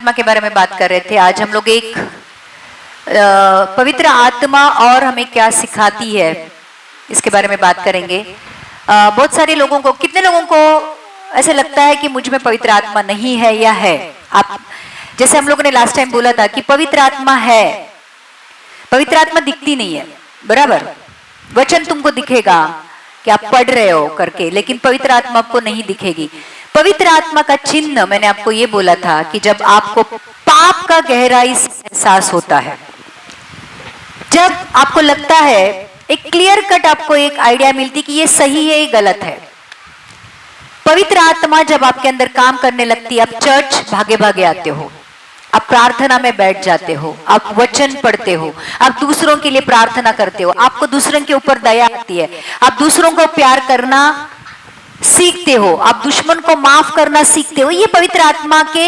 आत्मा के बारे में बात कर रहे थे। आज हम लोग एक पवित्र आत्मा और हमें क्या सिखाती है इसके बारे में बात करेंगे। बहुत सारे लोगों को, कितने लोगों को ऐसे लगता है कि मुझ में पवित्र आत्मा नहीं है या है? आप जैसे हम लोगों ने लास्ट टाइम बोला था कि पवित्र आत्मा है, पवित्र आत्मा दिखती नहीं है, बराबर? वचन तुमको दिखेगा कि आप पढ़ रहे हो करके, लेकिन पवित्र आत्मा आपको नहीं दिखेगी। पवित्र आत्मा का चिन्ह मैंने आपको ये बोला था कि जब आपको पाप का गहराई से एहसास होता है, जब आपको लगता है, एक क्लियर कट आपको एक आइडिया मिलती कि ये सही है, ये गलत है। पवित्र आत्मा जब आपके अंदर काम करने लगती, आप चर्च भागे भागे आते हो, आप प्रार्थना में बैठ जाते हो, आप वचन पढ़ते हो, आप दूसरों के लिए प्रार्थना करते हो, आपको दूसरों के ऊपर दया आती है, आप दूसरों को प्यार करना सीखते हो, आप दुश्मन को माफ करना सीखते हो। ये पवित्र आत्मा के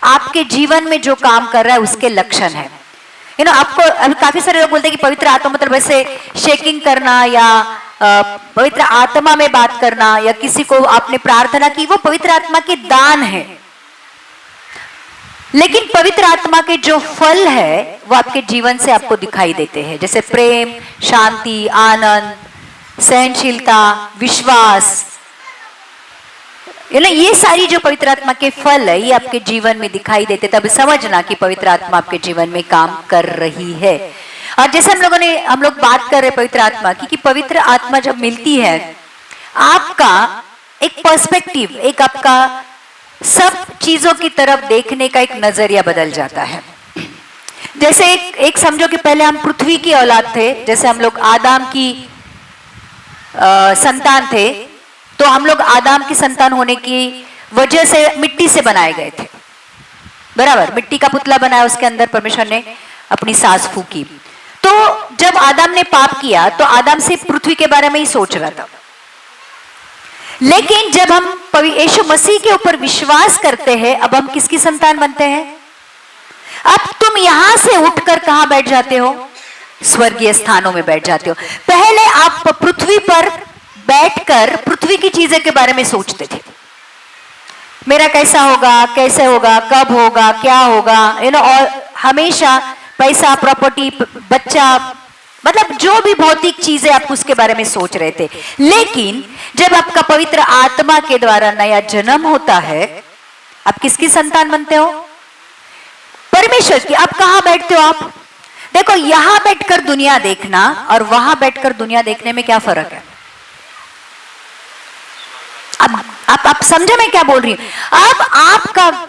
आपके जीवन में जो काम कर रहा है उसके लक्षण है। आपको अभी काफी सारे लोग बोलते हैं कि पवित्र आत्मा मतलब वैसे शेकिंग करना या पवित्र आत्मा में बात करना या किसी को आपने प्रार्थना की, वो पवित्र आत्मा के दान है। लेकिन पवित्र आत्मा के जो फल है वो आपके जीवन से आपको दिखाई देते हैं, जैसे प्रेम, शांति, आनंद, सहनशीलता, विश्वास। ये सारी जो पवित्र आत्मा के फल है ये आपके जीवन में दिखाई देते, तब समझना कि पवित्र आत्मा आपके जीवन में काम कर रही है। और जैसे हम लोग बात कर रहे पवित्र आत्मा की कि पवित्र आत्मा जब मिलती है, आपका एक पर्सपेक्टिव, एक आपका सब चीजों की तरफ देखने का एक नजरिया बदल जाता है। जैसे एक समझो कि पहले हम पृथ्वी की औलाद थे, जैसे हम लोग आदम की संतान थे, तो हम लोग आदम की संतान होने की वजह से मिट्टी से बनाए गए थे, बराबर? मिट्टी का पुतला बनाया, उसके अंदर परमेश्वर ने अपनी सांस फूकी। तो जब आदम ने पाप किया तो आदम से पृथ्वी के बारे में ही सोच रहा था। लेकिन जब हम यीशु मसीह के ऊपर विश्वास करते हैं, अब हम किसकी संतान बनते हैं? अब तुम यहां से उठकर कहां बैठ जाते हो? स्वर्गीय स्थानों में बैठ जाते हो। पहले आप पृथ्वी पर बैठकर पृथ्वी की चीजें के बारे में सोचते थे, मेरा कैसा होगा, कैसे होगा, कब होगा, क्या होगा, और हमेशा पैसा, प्रॉपर्टी, बच्चा, मतलब जो भी भौतिक चीजें आप उसके बारे में सोच रहे थे। लेकिन जब आपका पवित्र आत्मा के द्वारा नया जन्म होता है, आप किसकी संतान बनते हो? परमेश्वर की। आप कहां बैठते हो? आप देखो, यहां बैठकर दुनिया देखना और वहां बैठकर दुनिया देखने में क्या फर्क है? अब आप समझे मैं क्या बोल रही हूं? अब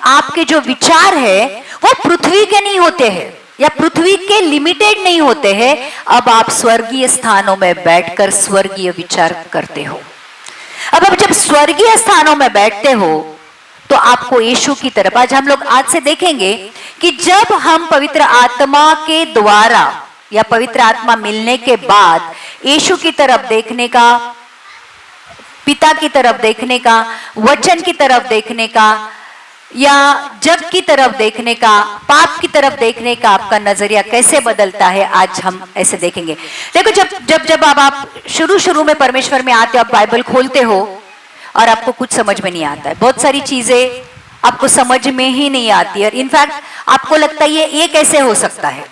आपके जो विचार है वो पृथ्वी के नहीं होते हैं या पृथ्वी के लिमिटेड नहीं होते हैं। अब आप स्वर्गीय स्थानों में बैठकर स्वर्गीय विचार करते हो। अब जब स्वर्गीय स्थानों में बैठते हो तो आपको यीशु की तरफ, आज से देखेंगे कि जब हम पवित्र आत्मा के द्वारा या पवित्र आत्मा मिलने के बाद यीशु की तरफ देखने का, पिता की तरफ देखने का, वचन की तरफ देखने का, या जग की तरफ देखने का, पाप की तरफ देखने का आपका नजरिया कैसे बदलता है, आज हम ऐसे देखेंगे। देखो, जब आप शुरू में परमेश्वर में आते हो, आप बाइबल खोलते हो और आपको कुछ समझ में नहीं आता है, बहुत सारी चीजें आपको समझ में ही नहीं आती है। इनफैक्ट आपको लगता है ये कैसे हो सकता है,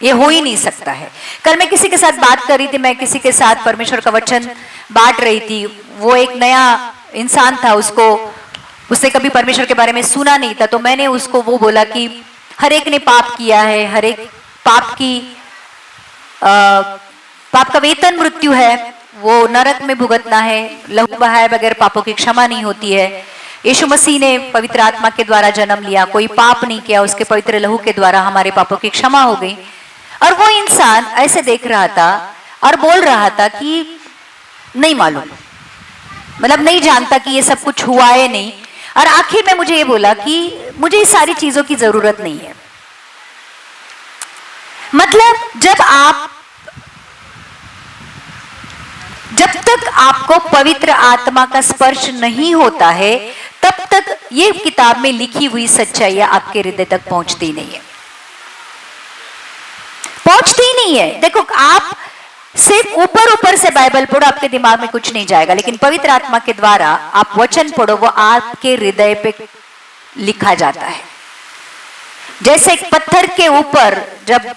ये हो ही नहीं सकता है। कल मैं किसी के साथ बात कर रही थी, मैं किसी के साथ परमेश्वर का वचन बांट रही थी। वो एक नया इंसान था, उसने कभी परमेश्वर के बारे में सुना नहीं था। तो मैंने उसको वो बोला कि हर एक ने पाप किया है, हर एक पाप का वेतन मृत्यु है, वो नरक में भुगतना है, लहू बहाए बगैर पापों की क्षमा नहीं होती है। यीशु मसीह ने पवित्र आत्मा के द्वारा जन्म लिया, कोई पाप नहीं किया, उसके पवित्र लहू के द्वारा हमारे पापों की क्षमा हो गई। और वो इंसान ऐसे देख रहा था और बोल रहा था कि नहीं मालूम, मतलब नहीं जानता कि ये सब कुछ हुआ है नहीं। और आखिर में मुझे ये बोला कि मुझे इस सारी चीजों की जरूरत नहीं है। मतलब जब तक आपको पवित्र आत्मा का स्पर्श नहीं होता है, तब तक ये किताब में लिखी हुई सच्चाइयां आपके हृदय तक पहुंचती नहीं है, पहुंचती नहीं है। देखो, आप सिर्फ ऊपर से बाइबल पढ़ो, आपके दिमाग में कुछ नहीं जाएगा, लेकिन पवित्र आत्मा के द्वारा आप वचन पढ़ो, वो आपके हृदय पे लिखा जाता है। जैसे एक पत्थर के ऊपर जब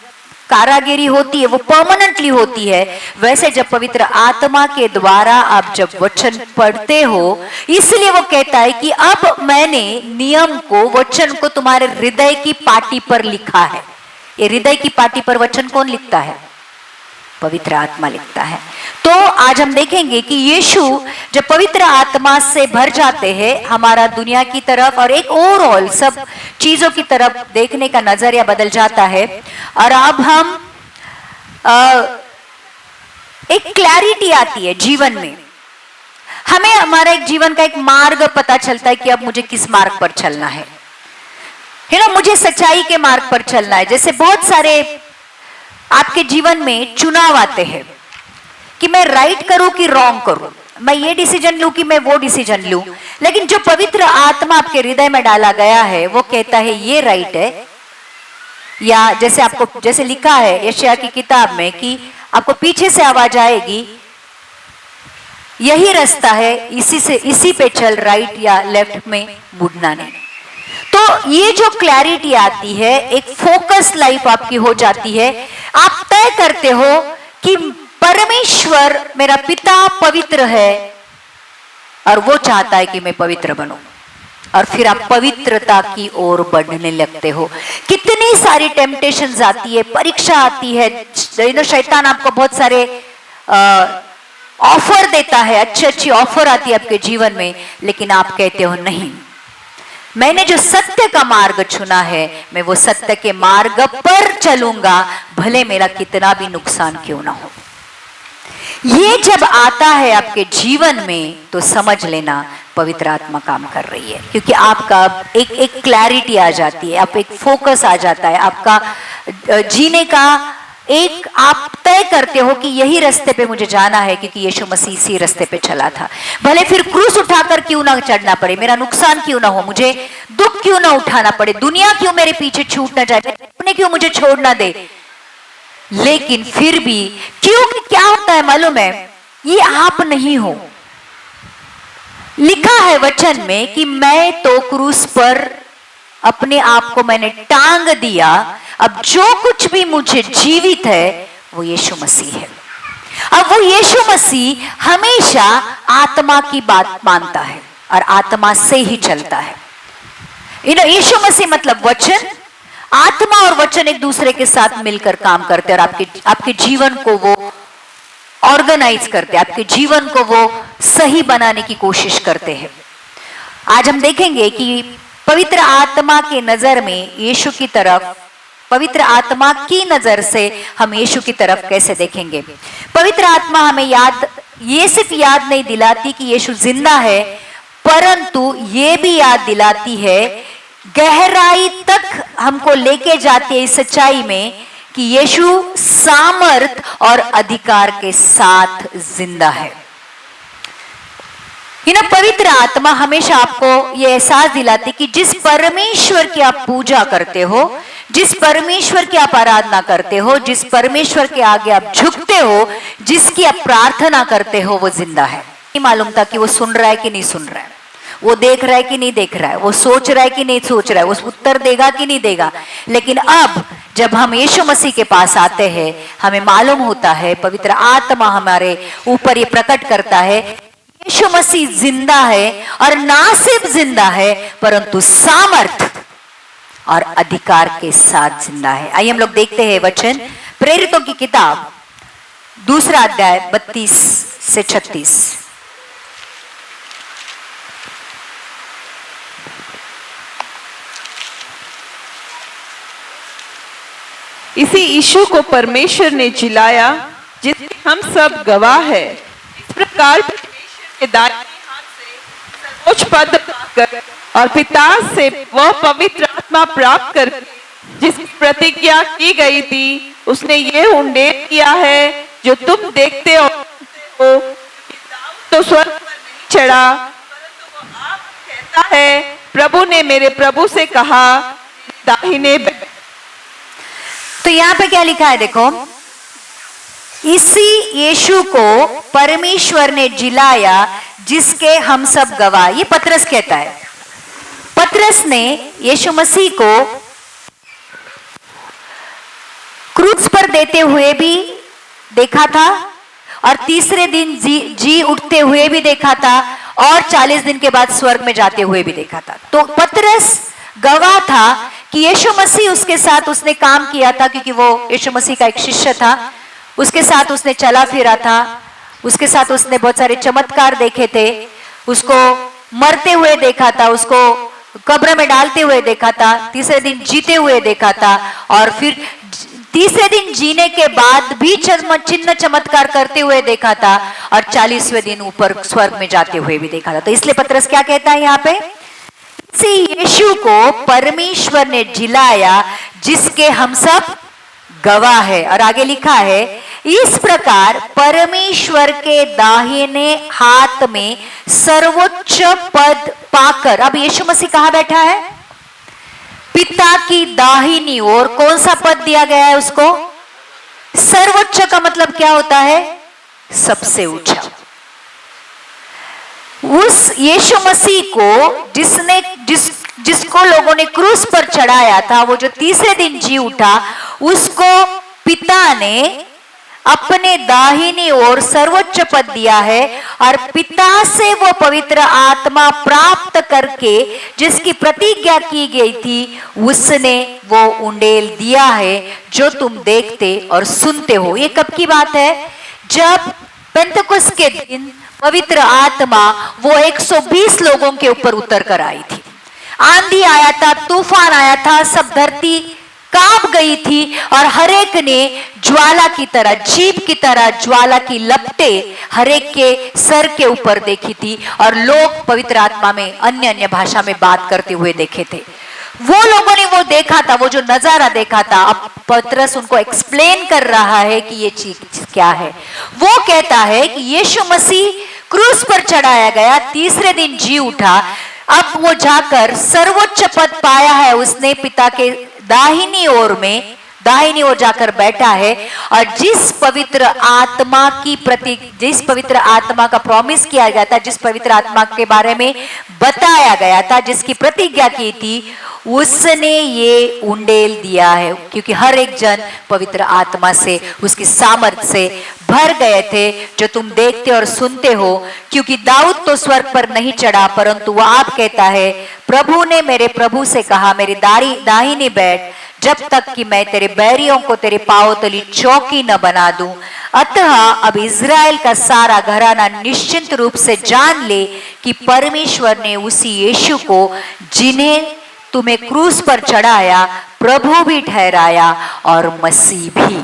कारागिरी होती है वो परमानेंटली होती है, वैसे जब पवित्र आत्मा के द्वारा आप जब वचन पढ़ते हो, इसलिए वो कहता है कि अब मैंने नियम को, वचन को तुम्हारे हृदय की पाटी पर लिखा है। ये हृदय की पाटी पर वचन कौन लिखता है? पवित्र आत्मा लिखता है। तो आज हम देखेंगे कि यीशु जब पवित्र आत्मा से भर जाते हैं, हमारा दुनिया की तरफ और एक ओवरऑल सब चीजों की तरफ देखने का नजरिया बदल जाता है। और अब हम एक क्लैरिटी आती है जीवन में, हमें हमारा एक जीवन का एक मार्ग पता चलता है कि अब मुझे किस मार्ग पर चलना है ना, मुझे सच्चाई के मार्ग पर चलना है। जैसे बहुत सारे आपके जीवन में चुनाव आते हैं कि मैं राइट करूं कि रॉन्ग करूं, मैं ये डिसीजन लूं कि मैं वो डिसीजन लूं। लेकिन जो पवित्र आत्मा आपके हृदय में डाला गया है वो कहता है ये राइट है, या जैसे लिखा है यशायाह की किताब में कि आपको पीछे से आवाज आएगी यही रास्ता है, इसी पे चल, राइट या लेफ्ट में मुड़ना नहीं। तो ये जो क्लैरिटी आती है, एक फोकस लाइफ आपकी हो जाती है। आप तय करते हो कि परमेश्वर मेरा पिता पवित्र है और वो चाहता है कि मैं पवित्र बनूं, और फिर आप पवित्रता की ओर बढ़ने लगते हो। कितनी सारी टेम्पटेशंस आती है, परीक्षा आती है, शैतान आपको बहुत सारे ऑफर देता है, अच्छी ऑफर आती है आपके जीवन में, लेकिन आप कहते हो नहीं, मैंने जो सत्य का मार्ग चुना है मैं वो सत्य के मार्ग पर चलूंगा, भले मेरा कितना भी नुकसान क्यों ना हो। ये जब आता है आपके जीवन में तो समझ लेना पवित्र आत्मा काम कर रही है, क्योंकि आपका एक क्लैरिटी आ जाती है, आप एक फोकस आ जाता है, आपका जीने का एक आप तय करते हो कि यही रास्ते पे मुझे जाना है, क्योंकि यीशु मसीह इसी रास्ते पे चला था। भले फिर क्रूस उठाकर क्यों ना चढ़ना पड़े, मेरा नुकसान क्यों ना हो, मुझे दुख क्यों ना उठाना पड़े, दुनिया क्यों मेरे पीछे छूट ना जाए, अपने क्यों मुझे छोड़ ना दे, लेकिन फिर भी क्योंकि क्या होता है मालूम है, ये आप नहीं हो। लिखा है वचन में कि मैं तो क्रूस पर अपने आप को मैंने टांग दिया, अब जो कुछ भी मुझे जीवित है वो यीशु मसीह है। अब वो यीशु मसीह हमेशा आत्मा की बात मानता है और आत्मा से ही चलता है। यीशु मसीह मतलब वचन, आत्मा और वचन एक दूसरे के साथ मिलकर काम करते हैं और आपके जीवन को वो ऑर्गेनाइज करते हैं, आपके जीवन को वो सही बनाने की कोशिश करते हैं। आज हम देखेंगे कि पवित्र आत्मा के नजर में यीशु की तरफ, पवित्र आत्मा की नजर से हम यीशु की तरफ कैसे देखेंगे। पवित्र आत्मा हमें ये सिर्फ याद नहीं दिलाती कि यीशु जिंदा है, परंतु ये भी याद दिलाती है, गहराई तक हमको लेके जाती है इस सच्चाई में कि यीशु सामर्थ और अधिकार के साथ जिंदा है। पवित्र आत्मा हमेशा आपको यह एहसास दिलाती कि जिस परमेश्वर की आप पूजा करते हो, जिस परमेश्वर की आप आराधना करते हो, जिस परमेश्वर के आगे आप झुकते हो, जिसकी आप प्रार्थना करते हो, वो जिंदा है। नहीं मालूम था कि वो सुन रहा है कि नहीं सुन रहा है, वो देख रहा है कि नहीं देख रहा है, वो सोच रहा है कि नहीं सोच रहा है, वो उत्तर देगा कि नहीं देगा। लेकिन अब जब हम यीशु मसीह के पास आते हैं, हमें मालूम होता है, पवित्र आत्मा हमारे ऊपर ये प्रकट करता है, यीशु मसीह जिंदा है, और ना सिर्फ जिंदा है परंतु सामर्थ और अधिकार के साथ जिंदा है। आइए हम लोग देखते हैं वचन, प्रेरितों की किताब 2 अध्याय 32 से 36। इसी यीशु को परमेश्वर ने जिलाया जिसके हम सब गवाह है। इस प्रकार परमेश्वर के दाहिने हाथ से सर्वोच्च पद पाकर और पिता से वह पवित्र आत्मा प्राप्त कर जिसकी प्रतिज्ञा की गई थी, उसने ये उल्लेख किया है जो तुम देखते हो, तो स्वर्ग पर नहीं चढ़ा, परंतु वो आप कहता है, प्रभु ने मेरे प्रभु से कहा, दाहिने बैठ। तो यहां पे क्या लिखा है देखो, इसी यीशु को परमेश्वर ने जिलाया जिसके हम सब गवाह। ये पतरस कहता है, पतरस ने यीशु मसीह को देते हुए भी देखा था और तीसरे दिन जी उठते हुए भी देखा था और 40 दिन के बाद स्वर्ग में जाते हुए भी देखा था। तो पतरस गवाह था कि यीशु मसीह उसके साथ उसने काम किया था, क्योंकि वो यीशु मसीह का एक शिष्य था, उसके साथ उसने चला फिरा था, उसके साथ उसने बहुत सारे चमत्कार देखे थे, उसको मरते हुए देखा था, उसको कब्र में डालते हुए देखा था, तीसरे दिन जीते हुए देखा था और फिर तीसरे दिन जीने के बाद भी चिन्ह चमत्कार करते हुए देखा था और 40वें दिन ऊपर स्वर्ग में जाते हुए भी देखा था। तो इसलिए पतरस क्या कहता है यहाँ पे, इसी यीशु को परमेश्वर ने जिलाया जिसके हम सब गवाह है। और आगे लिखा है, इस प्रकार परमेश्वर के दाहिने हाथ में सर्वोच्च पद पाकर, अब यीशु मसीह कहां बैठा है, पिता की दाहिनी ओर। कौन सा पद दिया गया है उसको, सर्वोच्च का मतलब क्या होता है, सबसे ऊंचा। उस यीशु मसीह को जिसको लोगों ने क्रूस पर चढ़ाया था, वो जो तीसरे दिन जी उठा, उसको पिता ने अपने दाहिनी ओर सर्वोच्च पद दिया है और पिता से वो पवित्र आत्मा प्राप्त करके जिसकी प्रतिज्ञा की गई थी, उसने वो उंडेल दिया है जो तुम देखते और सुनते हो। ये कब की बात है, जब पेंतकुस्त के दिन पवित्र आत्मा वो 120 लोगों के ऊपर उतर कर आई थी। आंधी आया था, तूफान आया था, सब धरती कांप गई थी और हरेक ने ज्वाला की तरह, जीभ की तरह ज्वाला की लपटे हरेक के सर के ऊपर देखी थी और लोग पवित्र आत्मा में अन्य अन्य भाषा में बात करते हुए देखे थे। वो लोगों ने वो देखा था, वो जो नजारा देखा था। अब पतरस उनको एक्सप्लेन कर रहा है कि ये चीज क्या है। वो कहता है कि यीशु मसीह क्रूस पर चढ़ाया गया, तीसरे दिन जी उठा, अब वो जाकर सर्वोच्च पद पाया है उसने, पिता के दाहिनी ओर में, दाहिनी ओर जाकर बैठा है। और जिस पवित्र आत्मा का प्रॉमिस किया गया था, जिस पवित्र आत्मा के बारे में बताया गया था, जिसकी प्रतिज्ञा की थी, उसने ये उंडेल दिया है, क्योंकि हर एक जन पवित्र आत्मा से, उसकी सामर्थ से भर गए थे, जो तुम देखते और सुनते हो। क्योंकि दाऊद तो स्वर्ग पर नहीं चढ़ा, परंतु वह आप कहता है, प्रभु ने मेरे प्रभु से कहा, मेरी दाहिनी बैठ, जब तक कि मैं तेरे बैरियों को तेरे पांव तली चौकी न बना दूं। अतः अब इज़राइल का सारा घराना निश्चिंत रूप से जान ले कि परमेश्वर ने उसी यीशु को, जिन्हें तुम्हें क्रूस पर चढ़ाया, प्रभु भी ठहराया और मसीह भी।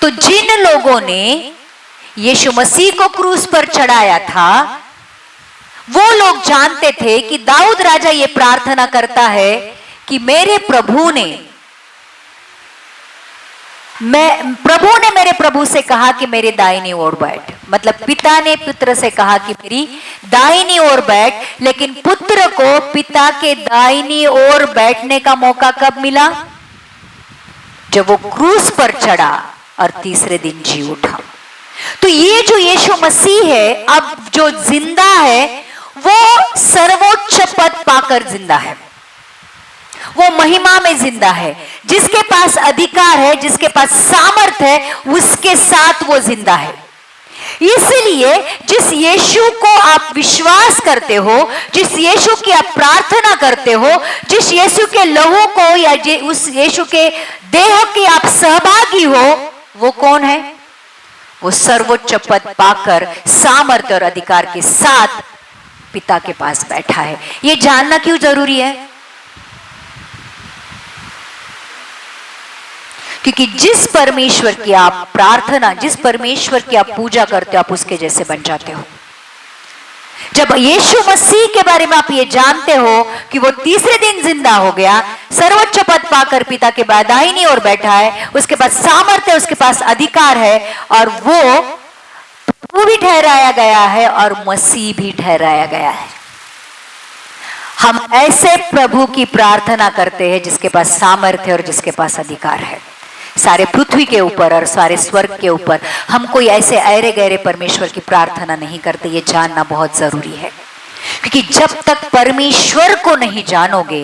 तो जिन लोगों ने यीशु मसीह को क्रूस पर चढ़ाया था, वो लोग जानते थे कि दाऊद राजा ये प्रार्थना करता है कि मेरे प्रभु ने मेरे प्रभु से कहा कि मेरे दाहिनी ओर बैठ। मतलब पिता ने पुत्र से कहा कि मेरी दाहिनी ओर बैठ, लेकिन पुत्र को पिता के दाहिनी ओर बैठने का मौका कब मिला, जब वो क्रूस पर चढ़ा और तीसरे दिन जी उठा। तो ये जो यीशु मसीह है, अब जो जिंदा है, वो सर्वोच्च पद पाकर जिंदा है, वो महिमा में जिंदा है। जिसके पास अधिकार है, जिसके पास सामर्थ है, उसके साथ वो जिंदा है। इसलिए जिस यीशु को आप विश्वास करते हो, जिस यीशु की आप प्रार्थना करते हो, जिस यीशु के लहू को या उस यीशु के देह के आप सहभागी हो, वो कौन है, वो सर्वोच्च पद पाकर सामर्थ्य और अधिकार के साथ पिता के पास बैठा है। ये जानना क्यों जरूरी है, क्योंकि जिस परमेश्वर की आप प्रार्थना, जिस परमेश्वर की आप पूजा करते हो, आप उसके जैसे बन जाते हो। जब यीशु मसीह के बारे में आप ये जानते हो कि वो तीसरे दिन जिंदा हो गया, सर्वोच्च पद पाकर पिता के दाहिनी ओर बैठा है, उसके पास सामर्थ्य है, उसके पास अधिकार है, और वो भी ठहराया गया है और मसीह भी ठहराया गया है। हम ऐसे प्रभु की प्रार्थना करते हैं जिसके पास सामर्थ्य और जिसके पास अधिकार है, सारे पृथ्वी के ऊपर और सारे स्वर्ग के ऊपर। हम कोई ऐसे ऐरे गहरे परमेश्वर की प्रार्थना नहीं करते। ये जानना बहुत जरूरी है, क्योंकि जब तक परमेश्वर को नहीं जानोगे,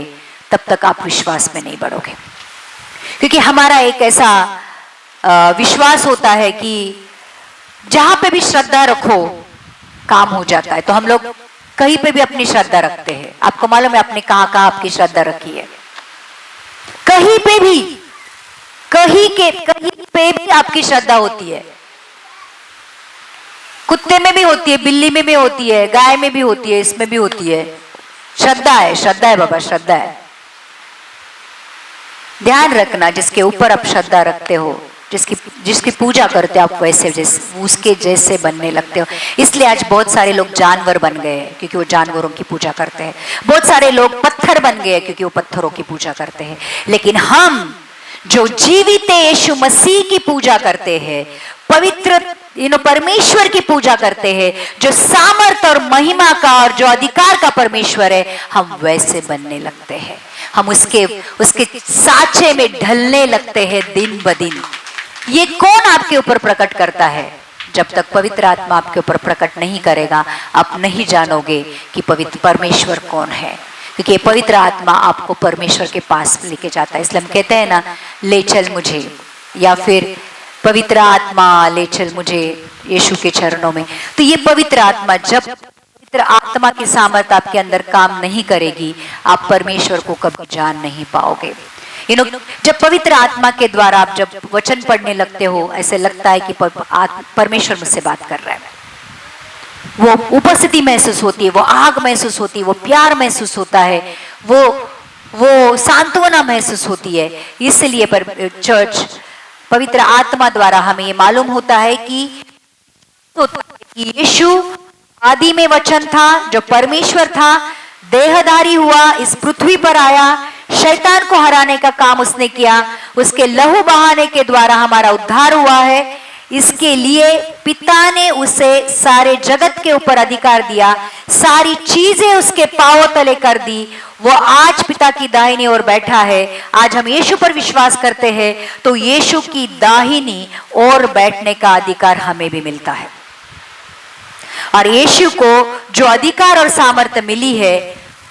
तब तक आप विश्वास में नहीं बढ़ोगे। क्योंकि हमारा एक ऐसा विश्वास होता है कि जहां पे भी श्रद्धा रखो काम हो जाता है। तो हम लोग कहीं पे भी अपनी श्रद्धा रखते हैं। आपको मालूम है आपने कहां कहां आपकी श्रद्धा रखी है? कहीं पे भी, कहीं पे भी आपकी श्रद्धा होती है। कुत्ते में भी होती है, बिल्ली में भी होती है, गाय में भी होती है, इसमें भी होती है। श्रद्धा है बाबा, श्रद्धा है। ध्यान रखना, जिसके ऊपर आप श्रद्धा रखते हो, जिसकी पूजा करते हो, आप वैसे जैसे उसके जैसे बनने लगते हो। इसलिए आज बहुत सारे लोग जानवर बन गए हैं क्योंकि वो जानवरों की पूजा करते हैं। बहुत सारे लोग पत्थर बन गए क्योंकि वो पत्थरों की पूजा करते हैं। लेकिन हम जो जीवित यीशु मसीह की पूजा करते हैं, पवित्र परमेश्वर की पूजा करते हैं, जो सामर्थ और महिमा का और जो अधिकार का परमेश्वर है, हम वैसे बनने लगते हैं। हम उसके साचे में ढलने लगते हैं दिन ब दिन। ये कौन आपके ऊपर प्रकट करता है? जब तक पवित्र आत्मा आपके ऊपर प्रकट नहीं करेगा, आप नहीं जानोगे कि पवित्र परमेश्वर कौन है। क्योंकि पवित्र आत्मा आपको परमेश्वर के पास लेके जाता है। इसलिए हम कहते हैं ना, ले चल मुझे, या फिर पवित्र आत्मा ले चल मुझे यीशु के चरणों में। तो ये पवित्र आत्मा, जब पवित्र आत्मा की सामर्थ आपके अंदर काम नहीं करेगी, आप परमेश्वर को कभी जान नहीं पाओगे। जब पवित्र आत्मा के द्वारा आप जब वचन पढ़ने लगते हो, ऐसे लगता है कि परमेश्वर मुझसे बात कर रहा है। वो उपस्थिति महसूस होती है, वो आग महसूस होती है, वो प्यार महसूस होता है, वो सांत्वना महसूस होती है। इसलिए चर्च पवित्र आत्मा द्वारा हमें ये मालूम होता है कि यीशु आदि में वचन था, जो परमेश्वर था, देहधारी हुआ, इस पृथ्वी पर आया, शैतान को हराने का काम उसने किया, उसके लहू बहाने के द्वारा हमारा उद्धार हुआ है। इसके लिए पिता ने उसे सारे जगत के ऊपर अधिकार दिया, सारी चीजें उसके पांव तले कर दी। वो आज पिता की दाहिनी ओर बैठा है। आज हम यीशु पर विश्वास करते हैं तो यीशु की दाहिनी ओर बैठने का अधिकार हमें भी मिलता है। और यीशु को जो अधिकार और सामर्थ्य मिली है,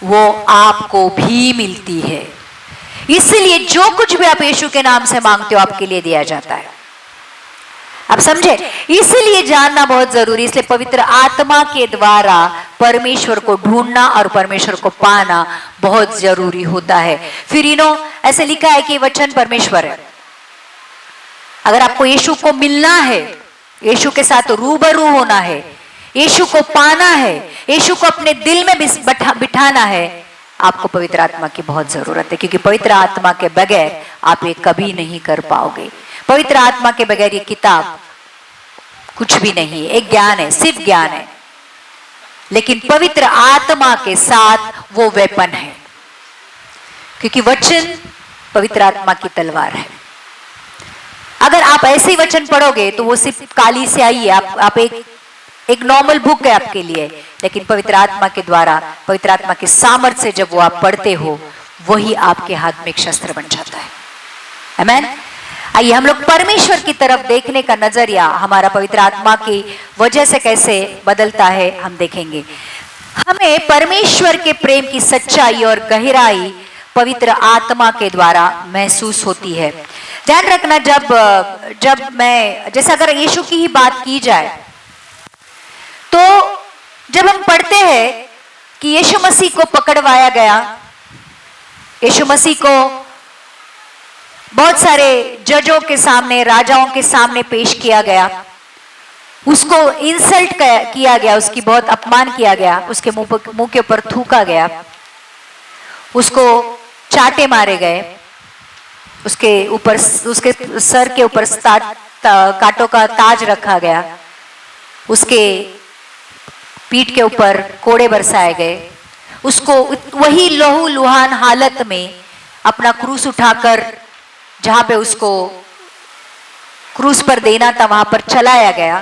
वो आपको भी मिलती है। इसलिए जो कुछ भी आप यीशु के नाम से मांगते हो, आपके लिए दिया जाता है। आप समझे? इसलिए जानना बहुत जरूरी। इसलिए पवित्र आत्मा के द्वारा परमेश्वर को ढूंढना और परमेश्वर को पाना बहुत जरूरी होता है। फिर ऐसे लिखा है कि वचन परमेश्वर है। अगर आपको यीशु को मिलना है, यीशु के साथ रूबरू होना है, यीशु को पाना है, यीशु को अपने दिल में बिठाना है, आपको पवित्र आत्मा की बहुत जरूरत है। क्योंकि पवित्र आत्मा के बगैर आप ये कभी नहीं कर पाओगे। पवित्र आत्मा के बगैर ये किताब कुछ भी नहीं है, एक ज्ञान है, सिर्फ ज्ञान है। लेकिन पवित्र आत्मा के साथ वो वेपन है, क्योंकि वचन पवित्र आत्मा की तलवार है। अगर आप ऐसे ही वचन पढ़ोगे तो वो सिर्फ काली स्याही है, आप एक नॉर्मल बुक है आपके लिए। लेकिन पवित्र आत्मा के द्वारा, पवित्र आत्मा के सामर्थ्य से जब वो आप पढ़ते हो, वही आपके हाथ में एक शस्त्र बन जाता है। आमीन। आइए हम लोग परमेश्वर की तरफ देखने का नजरिया हमारा पवित्र आत्मा की वजह से कैसे बदलता है, हम देखेंगे। हमें परमेश्वर के प्रेम की सच्चाई और गहराई पवित्र आत्मा के द्वारा महसूस होती है। ध्यान रखना, जब मैं जैसे अगर यीशु की ही बात की जाए, तो जब हम पढ़ते हैं कि यीशु मसीह को पकड़वाया गया, यीशु मसीह को बहुत सारे जजों के सामने, राजाओं के सामने पेश किया गया, उसको इंसल्ट किया गया, उसकी बहुत अपमान किया गया, उसके मुंह के ऊपर थूका गया, उसको चाटे मारे गए, उसके सर के ऊपर कांटों का ताज रखा गया, उसके पीठ के ऊपर कोड़े बरसाए गए, उसको वही लहू लुहान हालत में अपना क्रूस उठाकर जहां पे उसको क्रूस पर देना था वहां पर चलाया गया,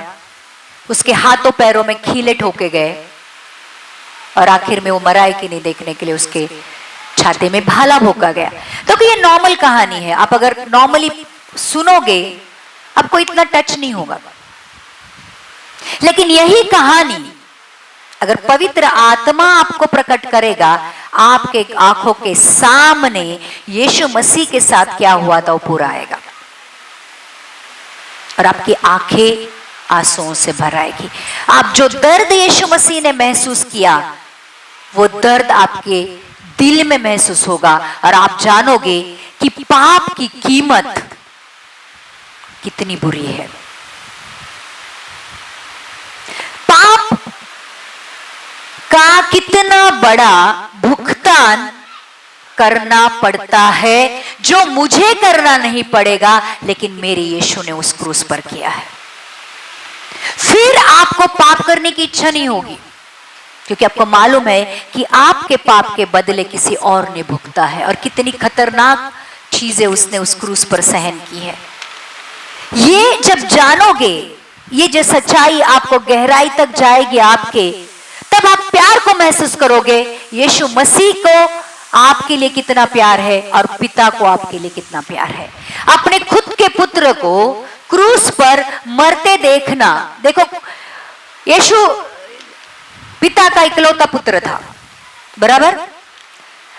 उसके हाथों पैरों में खीले ठोके गए और आखिर में वो मरा है कि नहीं देखने के लिए उसके छाती में भाला भोंका गया। तो ये नॉर्मल कहानी है, आप अगर नॉर्मली सुनोगे आपको इतना टच नहीं होगा। लेकिन यही कहानी अगर पवित्र आत्मा आपको प्रकट करेगा, आपके आंखों के सामने यीशु मसीह के साथ क्या हुआ था वो पूरा आएगा और आपकी आंखें आंसुओं से भर आएगी। आप जो दर्द यीशु मसीह ने महसूस किया वो दर्द आपके दिल में महसूस होगा और आप जानोगे कि पाप की कीमत कितनी बुरी है। पाप का कितना बड़ा भुगतान करना पड़ता है जो मुझे करना नहीं पड़ेगा, लेकिन मेरे यीशु ने उस क्रूस पर किया है। फिर आपको पाप करने की इच्छा नहीं होगी, क्योंकि आपको मालूम है कि आपके पाप के बदले किसी और ने भुगता है और कितनी खतरनाक चीजें उसने उस क्रूस पर सहन की है। ये जब जानोगे, ये जो सच्चाई आपको गहराई तक जाएगी आपके, तब आप प्यार को महसूस करोगे। यीशु मसीह को आपके लिए कितना प्यार है और पिता को आपके लिए कितना प्यार है। अपने खुद के पुत्र को क्रूस पर मरते देखना, देखो यीशु पिता का इकलौता पुत्र था, बराबर।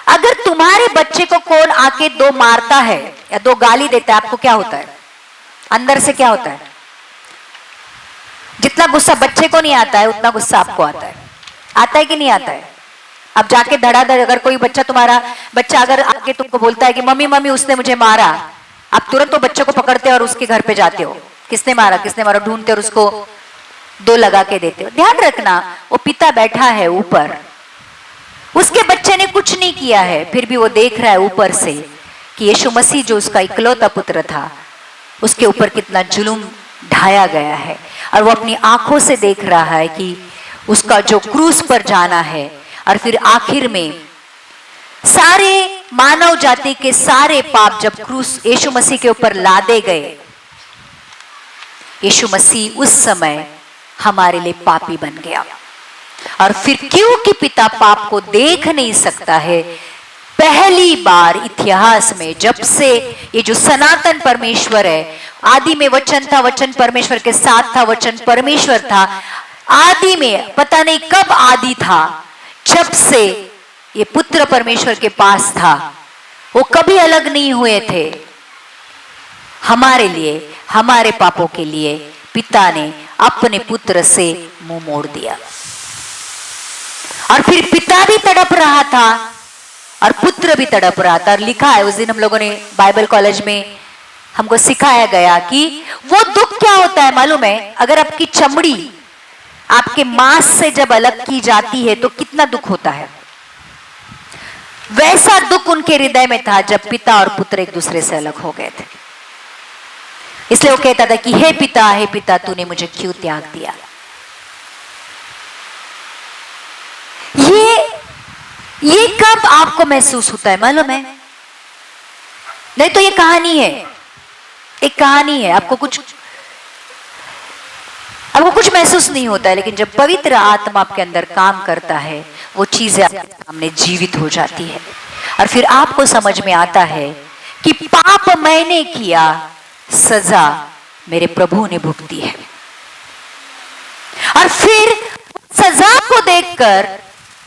अगर तुम्हारे बच्चे को कौन आके दो मारता है या दो गाली देता है, आपको क्या होता है अंदर से? क्या होता है? जितना गुस्सा बच्चे को नहीं आता है उतना गुस्सा आपको आता है। आता है कि नहीं आता है? अब जाके धड़ाधड़ अगर कोई तुम्हारा बच्चा अगर आके तुमको बोलता है कि मम्मी मम्मी उसने मुझे मारा, आप तुरंत तो बच्चे को पकड़ते हो और उसके घर पे जाते हो, किसने मारा किसने मारा ढूंढते और उसको दो लगा के देते हो। ध्यान रखना, वो पिता बैठा है ऊपर, उसके बच्चे ने कुछ नहीं किया है, फिर भी वो देख रहा है ऊपर से कि यीशु मसीह जो उसका इकलौता पुत्र था उसके ऊपर कितना जुल्म ढाया गया है, और वो अपनी आंखों से देख रहा है कि उसका जो क्रूस पर जाना है, और फिर आखिर में सारे मानव जाति के सारे पाप जब क्रूस यीशु मसीह के ऊपर लादे गए, यीशु मसीह उस समय हमारे लिए पापी बन गया। और फिर क्योंकि पिता पाप को देख नहीं सकता है, पहली बार इतिहास में जब से ये जो सनातन परमेश्वर है, आदि में वचन था, वचन परमेश्वर के साथ था, वचन परमेश्वर था, आदि में पता नहीं कब आदि था, जब से ये पुत्र परमेश्वर के पास था, वो कभी अलग नहीं हुए थे। हमारे लिए, हमारे पापों के लिए पिता ने अपने पुत्र से मुंह मोड़ दिया, और फिर पिता भी तड़प रहा था और पुत्र भी तड़प रहा था। और लिखा है, उस दिन हम लोगों ने बाइबल कॉलेज में हमको सिखाया गया कि वो दुख क्या होता है मालूम है? अगर आपकी चमड़ी आपके मांस से जब अलग की जाती है तो कितना दुख होता है, वैसा दुख उनके हृदय में था जब पिता और पुत्र एक दूसरे से अलग हो गए थे। इसलिए वो कहता था कि हे पिता तूने मुझे क्यों त्याग दिया। ये कब आपको महसूस होता है मालूम है? नहीं तो ये कहानी है, एक कहानी है, आपको कुछ महसूस नहीं होता है, लेकिन जब पवित्र आत्मा आपके अंदर काम करता है वो चीजें आपके सामने जीवित हो जाती है, और फिर आपको समझ में आता है कि पाप मैंने किया, सजा मेरे प्रभु ने भुगती है। और फिर सजा को देखकर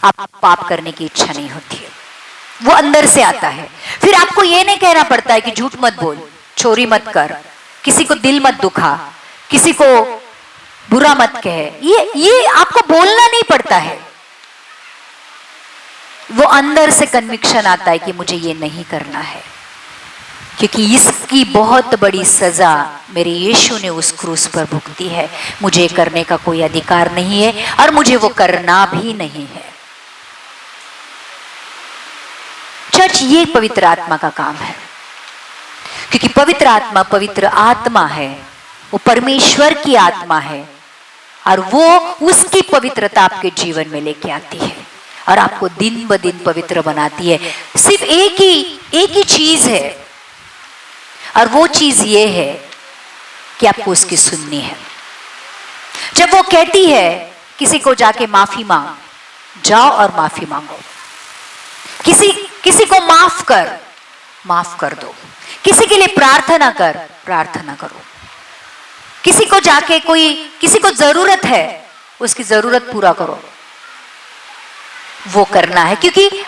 आप पाप करने की इच्छा नहीं होती है, वो अंदर से आता है। फिर आपको ये नहीं कहना पड़ता है कि झूठ मत बोल, चोरी मत कर, किसी को दिल मत दुखा, किसी को बुरा मत कहे, ये आपको बोलना नहीं पड़ता है। वो अंदर से कन्विक्शन आता है कि मुझे ये नहीं करना है, क्योंकि इसकी बहुत बड़ी सजा मेरे यीशु ने उस क्रूस पर भुगती है। मुझे करने का कोई अधिकार नहीं है और मुझे वो करना भी नहीं है। चर्च, ये पवित्र आत्मा का काम है, क्योंकि पवित्र आत्मा है, वो परमेश्वर की आत्मा है, और वो उसकी पवित्रता आपके जीवन में लेके आती है और आपको दिन ब दिन पवित्र बनाती है। सिर्फ एक ही चीज है, और वो चीज ये है कि आपको उसकी सुननी है। जब वो कहती है किसी को जाके माफी मांग, जाओ और माफी मांगो, किसी को माफ कर दो, किसी के लिए प्रार्थना करो, किसी को जाके किसी को जरूरत है उसकी जरूरत पूरा करो, वो करना है। क्योंकि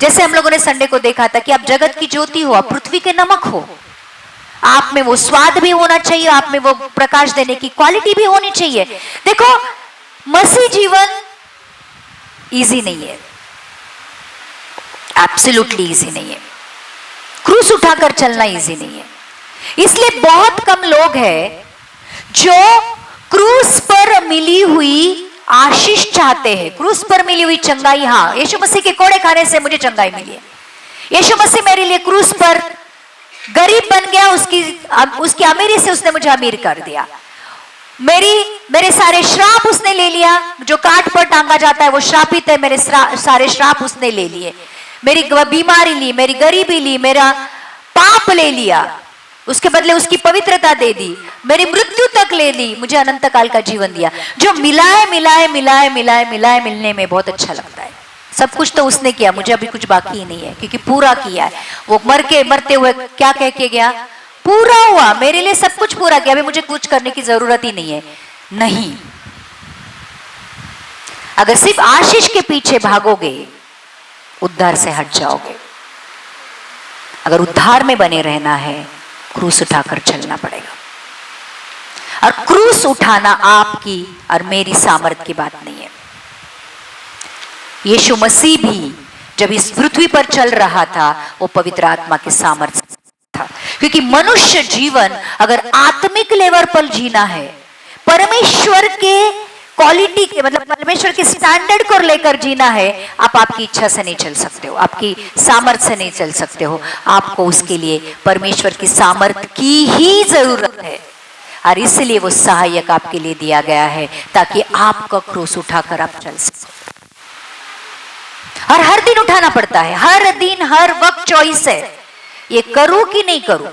जैसे हम लोगों ने संडे को देखा था कि आप जगत की ज्योति हो, आप पृथ्वी के नमक हो, आप में वो स्वाद भी होना चाहिए, आप में वो प्रकाश देने की क्वालिटी भी होनी चाहिए। देखो, मसीह जीवन इजी नहीं है, एब्सोल्युटली इजी नहीं है। क्रूस उठाकर चलना इजी नहीं है। इसलिए बहुत कम लोग हैं जो क्रूस पर मिली हुई आशीष चाहते हैं। क्रूस पर मिली हुई चंगाई, हाँ, यीशु मसीह के कोड़े खाने से मुझे चंगाई मिली है। यीशु मसीह मेरे लिए क्रूस पर गरीब बन गया, उसकी अमीरी से उसने मुझे अमीर कर दिया। मेरे सारे श्राप उसने ले लिया, जो काट पर टांगा जाता है वो श्रापित है, मेरे सारे श्राप उसने ले लिए। मेरी बीमारी ली, मेरी गरीबी ली, मेरा पाप ले लिया, उसके बदले उसकी पवित्रता दे दी, मेरी मृत्यु तक ले ली, मुझे अनंत काल का जीवन दिया। जो मिलाए मिलने में बहुत अच्छा लगता है। सब कुछ तो उसने किया, मुझे अभी कुछ बाकी ही नहीं है, क्योंकि पूरा किया है। वो मरते हुए क्या कह के गया? पूरा हुआ, मेरे लिए सब कुछ पूरा किया, अभी मुझे कुछ करने की जरूरत ही नहीं है। नहीं, अगर सिर्फ आशीष के पीछे भागोगे उद्धार से हट जाओगे। अगर उद्धार में बने रहना है, क्रूस उठाकर चलना पड़ेगा। और क्रूस उठाना आपकी और मेरी सामर्थ की बात नहीं है। यीशु मसीह भी जब इस पृथ्वी पर चल रहा था, वो पवित्र आत्मा के सामर्थ्य था। क्योंकि मनुष्य जीवन अगर आत्मिक लेवल पर जीना है, परमेश्वर के क्वालिटी के, मतलब परमेश्वर के स्टैंडर्ड को लेकर जीना है, आप आपकी इच्छा से नहीं चल सकते हो, आपकी सामर्थ्य से नहीं चल सकते हो। आपको उसके लिए परमेश्वर की सामर्थ्य की ही जरूरत है। और इसलिए वो सहायक आपके लिए दिया गया है, ताकि आपका क्रूस उठाकर आप चल सको। और हर दिन उठाना पड़ता है, हर दिन, हर वक्त चॉइस है, ये करूं कि नहीं करूं,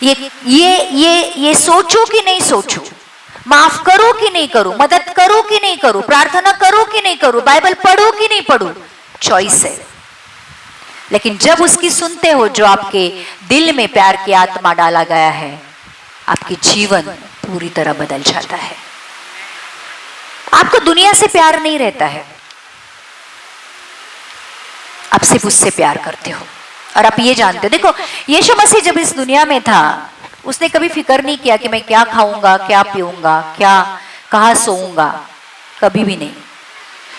ये सोचूं कि नहीं सोचूं, माफ करो कि नहीं करूं, मदद करो कि नहीं करूं, प्रार्थना करो कि नहीं करूं, बाइबल पढ़ो कि नहीं पढ़ूं, चॉइस है। लेकिन जब उसकी सुनते हो, जो आपके दिल में प्यार की आत्मा डाला गया है, आपकी जीवन पूरी तरह बदल जाता है। आपको दुनिया से प्यार नहीं रहता है, आप सिर्फ उससे प्यार करते हो। और आप ये जानते हो, देखो, यीशु मसीह जब इस दुनिया में था, उसने कभी फिक्र नहीं किया कि मैं क्या खाऊंगा, क्या पीऊंगा, कहाँ सोऊंगा, कभी भी नहीं।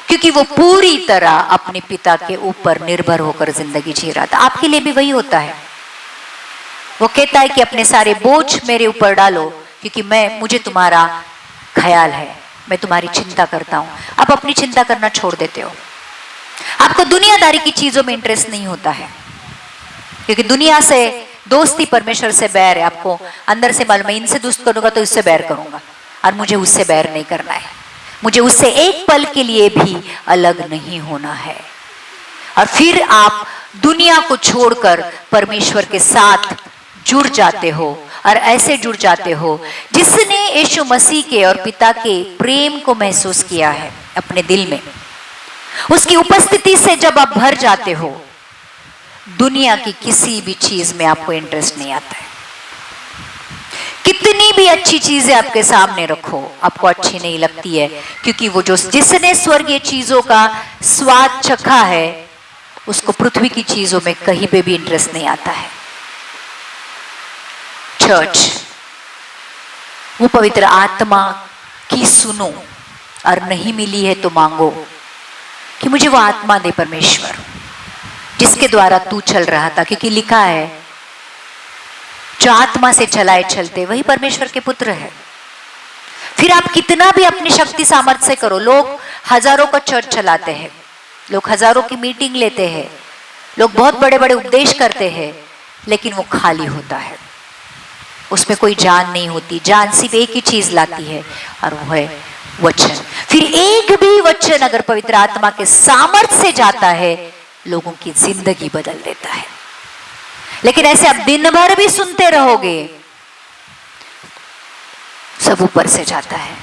क्योंकि वो पूरी तरह अपने पिता के ऊपर निर्भर होकर जिंदगी जी रहा था। आपके लिए भी वही होता है। वो कहता है कि अपने सारे बोझ मेरे ऊपर डालो, क्योंकि मुझे तुम्हारा ख्याल है, मैं तुम्हारी चिंता करता हूं। आप अपनी चिंता करना छोड़ देते हो। आपको दुनियादारी की चीजों में इंटरेस्ट नहीं होता है, क्योंकि दुनिया से दोस्ती परमेश्वर से बैर है। आपको अंदर से मालूम है, इनसे दोस्त करूंगा तो इससे बैर करूंगा, और मुझे उससे बैर नहीं करना है, मुझे उससे एक पल के लिए भी अलग नहीं होना है। और फिर आप दुनिया को छोड़कर परमेश्वर के साथ जुड़ जाते हो, और ऐसे जुड़ जाते हो जिसने यीशु मसीह के और पिता के प्रेम को महसूस किया है अपने दिल में। उसकी उपस्थिति से जब आप भर जाते हो, दुनिया की किसी भी चीज में आपको इंटरेस्ट नहीं आता है। कितनी भी अच्छी चीजें आपके सामने रखो, आपको अच्छी नहीं लगती है, क्योंकि वो जिसने स्वर्गीय चीजों का स्वाद चखा है, उसको पृथ्वी की चीजों में कहीं पे भी इंटरेस्ट नहीं आता है। चर्च, वो पवित्र आत्मा की सुनो, और नहीं मिली है तो मांगो कि मुझे वो आत्मा दे परमेश्वर, जिसके द्वारा तू चल रहा था। क्योंकि लिखा है, जो आत्मा से चलाए चलते वही परमेश्वर के पुत्र है। फिर आप कितना भी अपनी शक्ति सामर्थ्य से करो, लोग हजारों का चर्च चलाते हैं, लोग हजारों की मीटिंग लेते हैं, लोग बहुत बड़े बड़े उपदेश करते हैं, लेकिन वो खाली होता है, उसमें कोई जान नहीं होती। जान सिर्फ एक ही चीज लाती है, और वो है वचन। फिर एक भी वचन अगर पवित्र आत्मा के सामर्थ्य से जाता है, लोगों की जिंदगी बदल देता है। लेकिन ऐसे आप दिन भर भी सुनते रहोगे, सब ऊपर से जाता है।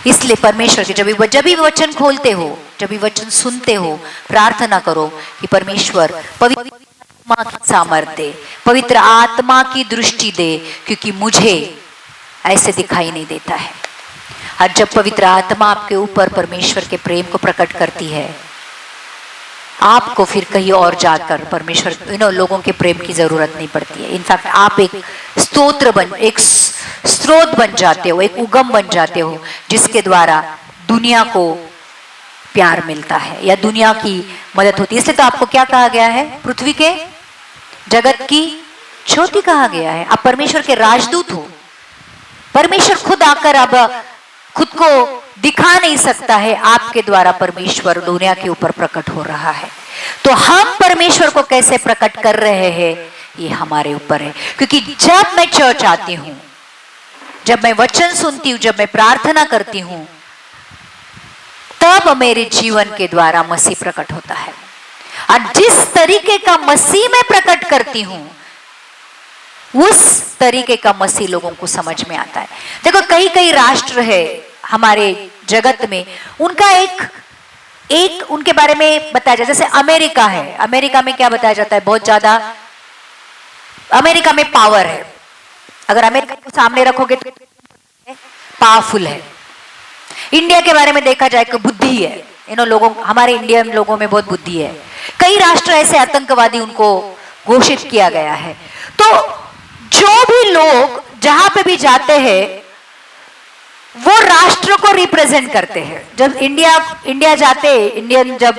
इसलिए परमेश्वर के जब भी वचन खोलते हो, जब भी वचन सुनते हो, प्रार्थना करो कि परमेश्वर पवित्र आत्मा की सामर्थ्य दे, पवित्र आत्मा की दृष्टि दे, क्योंकि मुझे ऐसे दिखाई नहीं देता है। और जब पवित्र आत्मा आपके ऊपर परमेश्वर के प्रेम को प्रकट करती है, आपको फिर कहीं और जाकर परमेश्वर लोगों के प्रेम की जरूरत नहीं पड़ती है। इनफैक्ट आप एक स्रोत बन जाते हो, एक उगम बन जाते हो, जिसके द्वारा दुनिया को प्यार मिलता है या दुनिया की मदद होती है। इसलिए तो आपको क्या कहा गया है? पृथ्वी के जगत की ज्योति कहा गया है। आप परमेश्वर के राजदूत हो। परमेश्वर खुद आकर अब खुद को दिखा नहीं सकता है, आपके द्वारा परमेश्वर दुनिया के ऊपर प्रकट हो रहा है। तो हम परमेश्वर को कैसे प्रकट कर रहे हैं, ये हमारे ऊपर है। क्योंकि जब मैं चर्च आती हूं, जब मैं वचन सुनती हूं, जब मैं प्रार्थना करती हूं, तब मेरे जीवन के द्वारा मसीह प्रकट होता है। और जिस तरीके का मसीह में प्रकट करती हूं, उस तरीके का मसीह लोगों को समझ में आता है। देखो, कई कई राष्ट्र है हमारे जगत में, उनका एक उनके बारे में बताया जाता है। जैसे अमेरिका है, अमेरिका में क्या बताया जाता है? बहुत ज्यादा अमेरिका में पावर है। अगर अमेरिका को सामने रखोगे तो पावरफुल है। इंडिया के बारे में देखा जाए तो बुद्धि है। लोगों, हमारे इंडियन लोगों में बहुत बुद्धि है। कई राष्ट्र ऐसे आतंकवादी उनको घोषित किया गया है। तो जो भी लोग जहां पे भी जाते हैं, वो राष्ट्र को रिप्रेजेंट करते हैं। जब इंडिया जाते, इंडियन जब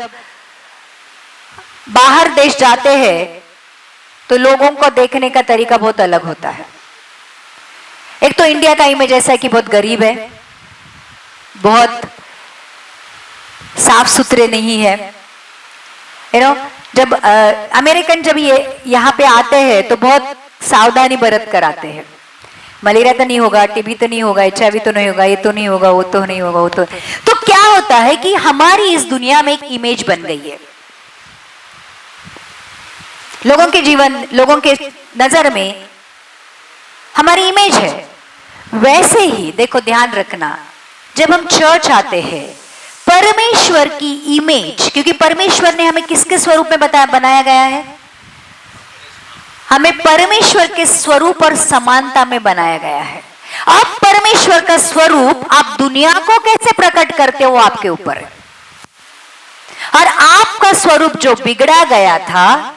बाहर देश जाते हैं, तो लोगों को देखने का तरीका बहुत अलग होता है। एक तो इंडिया का इमेज ऐसा है कि बहुत गरीब है, बहुत साफ सुथरे नहीं है। जब अमेरिकन जब ये यहाँ पे आते हैं तो बहुत सावधानी बरत कर आते हैं। मलेरिया तो नहीं होगा, टीबी तो नहीं होगा, HIV तो नहीं होगा, ये तो नहीं होगा, वो तो नहीं होगा, वो तो क्या होता है कि हमारी इस दुनिया में एक इमेज बन गई है। लोगों के नजर में हमारी इमेज है। वैसे ही देखो, ध्यान रखना, जब हम चर्च आते हैं, परमेश्वर की इमेज, क्योंकि परमेश्वर ने हमें किसके स्वरूप में बनाया गया है? हमें परमेश्वर के स्वरूप और समानता में बनाया गया है। अब परमेश्वर का स्वरूप आप दुनिया को कैसे प्रकट करते हो, आपके ऊपर है। और आपका स्वरूप जो बिगड़ा गया था,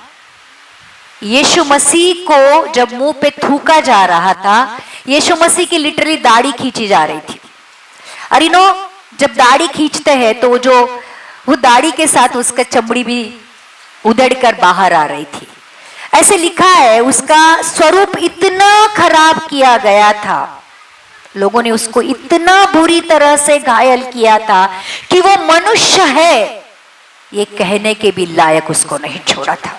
यीशु मसीह को जब मुंह पे थूका जा रहा था, यीशु मसीह की लिटरली दाढ़ी खींची जा रही थी। और जब दाढ़ी खींचते हैं तो वो दाढ़ी के साथ उसका चमड़ी भी उधड़कर बाहर आ रही थी। ऐसे लिखा है, उसका स्वरूप इतना खराब किया गया था, लोगों ने उसको इतना बुरी तरह से घायल किया था कि वो मनुष्य है ये कहने के भी लायक उसको नहीं छोड़ा था।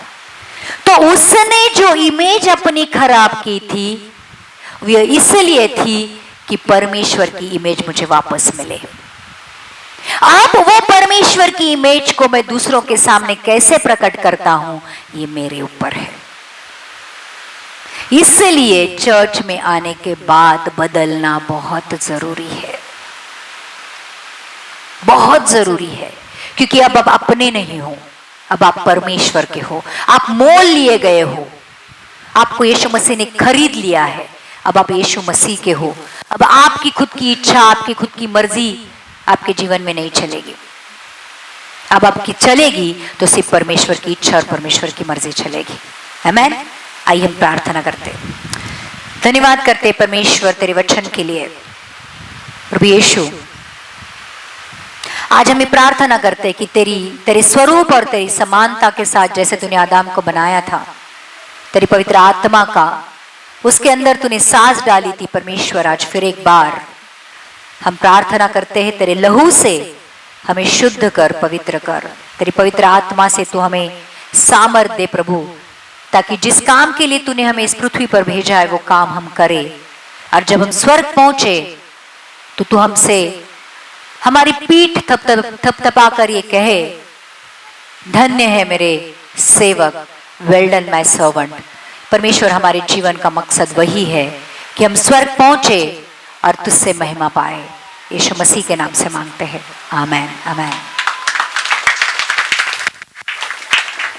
तो उसने जो इमेज अपनी खराब की थी, वो इसलिए थी कि परमेश्वर की इमेज मुझे वापस मिले। अब वो परमेश्वर की इमेज को मैं दूसरों के सामने कैसे प्रकट करता हूं, ये मेरे ऊपर है। इसलिए चर्च में आने के बाद बदलना बहुत जरूरी है, बहुत जरूरी है। क्योंकि अब आप अपने नहीं हो, अब आप परमेश्वर के हो। आप मोल लिए गए हो, आपको यीशु मसीह ने खरीद लिया है। अब आप यीशु मसीह के हो। अब आपकी खुद की इच्छा, आपकी खुद की मर्जी आपके जीवन में नहीं चलेगी। अब आपकी चलेगी तो सिर्फ परमेश्वर की इच्छा और परमेश्वर की मर्जी चलेगी। आमीन। आइए हम प्रार्थना करते, धन्यवाद करते परमेश्वर तेरे वचन के लिए। प्रभु यीशु, आज हमें प्रार्थना करते कि तेरे स्वरूप और तेरी समानता के साथ जैसे तूने आदम को बनाया था, तेरी पवित्र आत्मा का उसके अंदर तूने सांस डाली थी परमेश्वर, आज फिर एक बार हम प्रार्थना करते हैं, तेरे लहू से हमें शुद्ध कर, पवित्र कर। तेरी पवित्र आत्मा से तू हमें सामर्थ दे प्रभु, ताकि जिस काम के लिए तूने हमें इस पृथ्वी पर भेजा है वो काम हम करें। और जब हम स्वर्ग पहुंचे तो तू हमसे हमारी पीठ थपथपा कर ये कहे, धन्य है मेरे सेवक, वेल डन माय सर्वेंट। परमेश्वर, हमारे जीवन का मकसद वही है कि हम स्वर्ग पहुंचे और तुझसे महिमा पाए। यीशु मसीह के नाम से मांगते हैं, आमीन, आमीन।